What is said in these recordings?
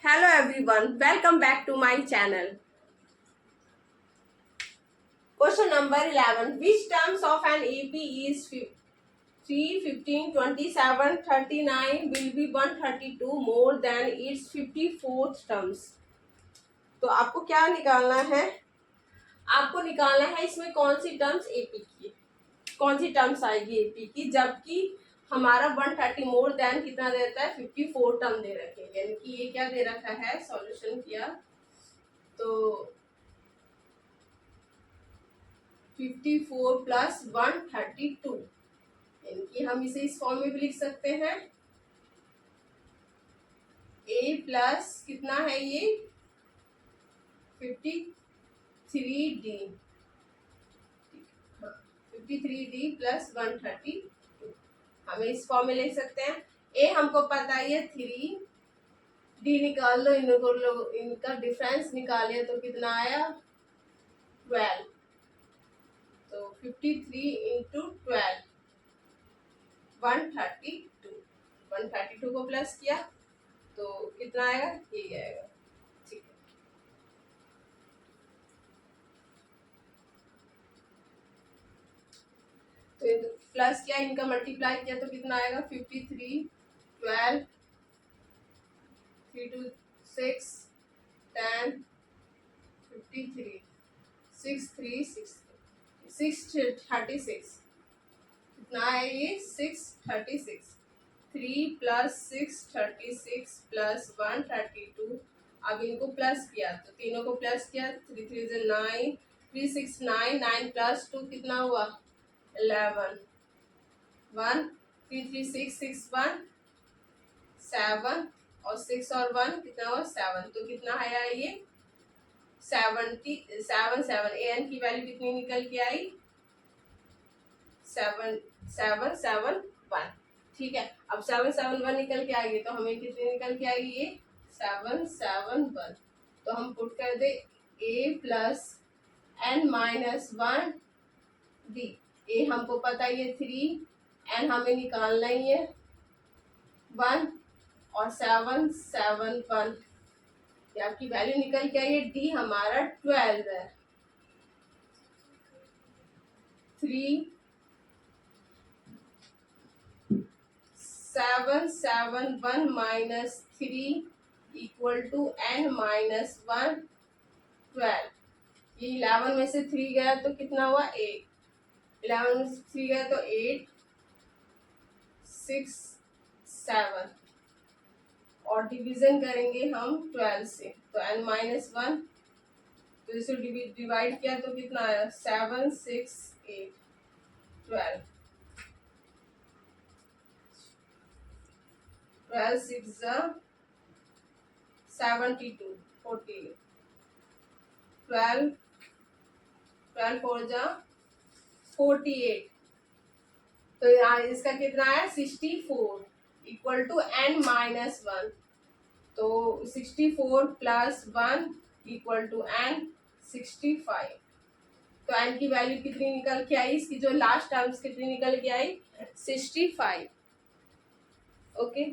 Hello everyone, welcome back to my channel. Question number 11. Which terms of an AP is 3, 15, 27, 39 will be 132 more than its 54th terms? तो आपको क्या निकालना है? आपको निकालना है इसमें कौन सी टर्म्स AP की, कौन सी टर्म्स आएगी AP की, जबकि हमारा 130 मोर देन कितना देता है 54 टर्म दे रखे हैं, यानी कि ये क्या दे रखा है, सॉल्यूशन किया तो 54 प्लस 132, यानी कि हम इसे इस फॉर्म में भी लिख सकते हैं a प्लस कितना है ये 53d, 53d प्लस 132, हमें इस फॉर्म में लिख सकते हैं। a हमको पता है 3, d निकाल लो, इनका डिफरेंस निकालिए तो कितना आया 12, तो 53 इंटू 12 132 को प्लस किया तो कितना आएगा, ये आएगा। ठीक है, तो प्लस किया, इनका मल्टीप्लाई किया तो कितना आएगा 53, 12, 3 2 6, 10, 53, 6 3 6 636, कितना है ये 636, 3 प्लस 636 प्लस 132, अब इनको प्लस किया तो तीनों को प्लस किया, 3 3 से 9, 3 6 9, 9 प्लस 2 कितना हुआ 11, 1 3 3 6 6 1 7 और 6 और 1 कितना हुआ 7, तो कितना आया ये 77, an की वैल्यू कितनी निकल के आई 7771। ठीक है, अब 771 निकल के आएगी तो हमें कितनी निकल के आएगी ये 771, तो हम पुट कर दे a plus n minus 1 d, a हमको पता है ये 3, n हमें निकालना ही है 1 और 771, ये आपकी वैल्यू निकल के आई है, d हमारा 12 है, 3 771 minus 3 equal to n minus 1 12, ये 11 में से 3 गया तो कितना हुआ 8, 11 में से 3 गया तो 8 6 7, और डिवीजन करेंगे हम 12 से तो n माइनस 1, तो इसे डिवाइड किया तो कितना आया 7 6 8 12, 12 6 72 48, 12 4 48, तो यहाँ इसका कितना आया 64 इक्वल टू n माइनस 1, तो 64 प्लस 1 इक्वल टू n 65, तो n की वैल्यू कितनी निकल के आई, इसकी जो लास्ट टर्म्स कितनी निकल के आई 65। ओके,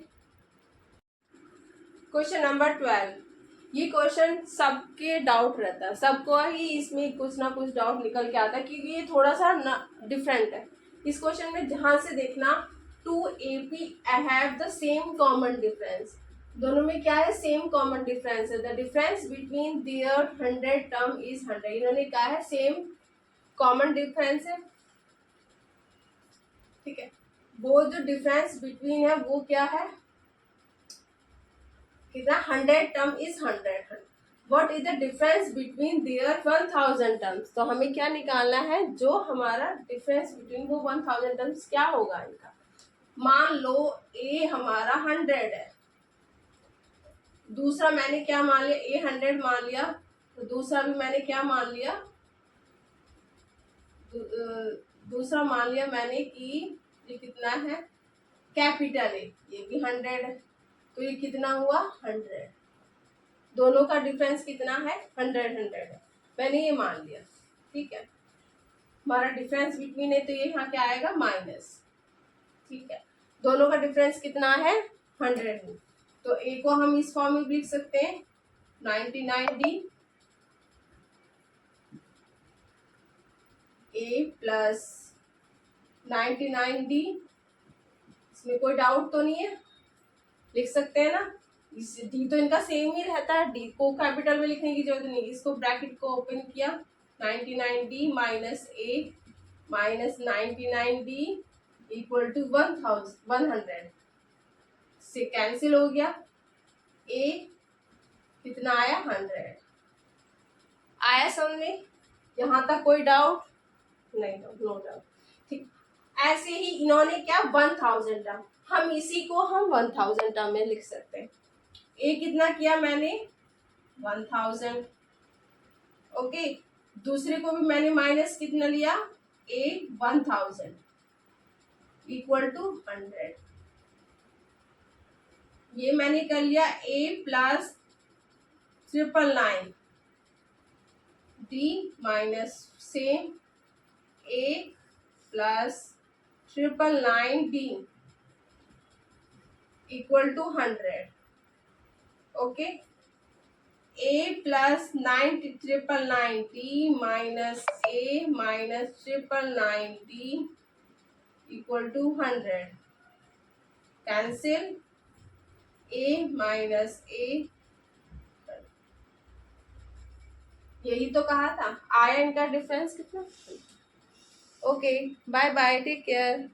क्वेश्चन नंबर 12, ये क्वेश्चन सबके डाउट रहता है, सबको ही इसमें कुछ ना कुछ डाउट निकल के आता है क्योंकि ये थोड़ा सा डिफरेंट है। इस क्वेश्चन में ध्यान से देखना, 2 AP have the same common difference, दोनों में क्या है सेम कॉमन डिफरेंस है, the difference between their 100 term is 100, इन्होंने कहा है सेम कॉमन डिफरेंस है। ठीक है, वो जो डिफरेंस बिटवीन है वो क्या है, कितना 100 term is 100, what is the difference between their 1000 terms, तो हमें क्या निकालना है, जो हमारा डिफरेंस बिटवीन वो 1000 टर्म्स क्या होगा इनका। मान लो a हमारा 100 है, दूसरा मैंने क्या मान लिया a 100 मान लिया, तो दूसरा भी मैंने क्या मान लिया, दूसरा मान लिया मैंने कि ये कितना है कैपिटल ए, ये भी 100 है, तो ये कितना हुआ 100, दोनों का डिफरेंस कितना है 100 है, मैंने ये मान लिया। ठीक है, हमारा डिफरेंस बिटवीन है तो ये यहाँ क्या आएगा माइनस। ठीक है, दोनों का डिफरेंस कितना है 100 है, तो ए को हम इस फॉर्म में भी लिख सकते हैं 99D ए प्लस 99D। इसमें कोई डाउट तो नहीं है, लिख सकते हैं ना। इस डी तो इनका सेम ही रहता है, डी को कैपिटल में लिखने की जरूरत नहीं। इसको ब्रैकेट को ओपन किया 99D minus A minus 99D equal to 100 से कैंसिल हो गया। ए कितना आया 100 आया समझ में। यहाँ तक कोई डाउट नहीं, नो डाउट। ठीक, ऐसे ही इन्होंने क्या 1000 टर्म, हम इसी को हम 1000 टर्म में लिख सकते हैं। ए कितना किया मैंने 1000, ओके। दूसरे को भी मैंने माइनस कितना लिया ए 1000 इक्वल टू 100। ये मैंने कर लिया A plus 999 D minus same A plus 999 D equal to 100, okay. A plus 999 D minus A minus 999 D equal to 100, cancel A minus A. यही तो कहा था, आया इनका डिफरेंस कितना। Okay, bye bye, take care.